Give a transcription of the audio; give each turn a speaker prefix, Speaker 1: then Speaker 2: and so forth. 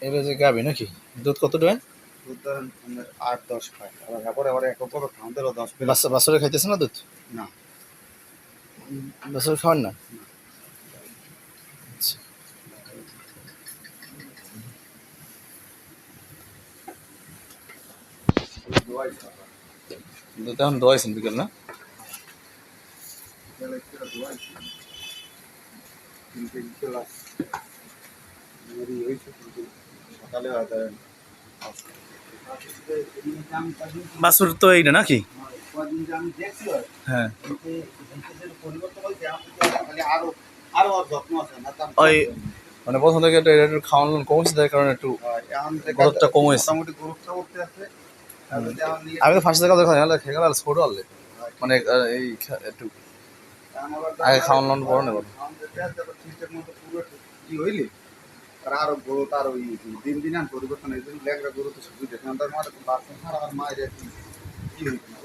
Speaker 1: এগুলো যে গাবি নাকি দুধ কত দেয়?
Speaker 2: দুধ ধরেন 8-10 খায়, আবার আবার এক করে আমাদেরও 10 পেলে
Speaker 1: বাছরে খাইতেছে না দুধ?
Speaker 2: না,
Speaker 1: বাছরে খাওয়ান না? আচ্ছা। দুধ এখন দোয়াইছেন বিকেল না?
Speaker 2: সকালে হয় ধরেন
Speaker 1: বাছুর তো এইটা নাকি?
Speaker 2: আমি দেখছি
Speaker 1: হ্যাঁ
Speaker 2: পরিবর্তন বলতে আরো আরো যত্ন আছে না
Speaker 1: ওই মানে প্রথম থেকে একটু একটু খাওয়ানো কমছে তার কারণে একটু গ্রোথটা কম হয়েছে।
Speaker 2: মোটামুটি গ্রোথটা করতে আছে।
Speaker 1: আমি তো ফার্স্ট দেখা দেখা গেলে খেয়ে গেল ছোট আনলে মানে এই একটু আগে খাওয়ানো বড় নেব
Speaker 2: ঠিকঠাক মতো পুরো কি হইলে আরো গ্রোথ আরো দিন দিন পরিবর্তন এই জন্য লেগরা গ্রোথ সুবিধা কারণ তার মায়ের বাচ্চা ছাড়া আর মায়ের কি হইতো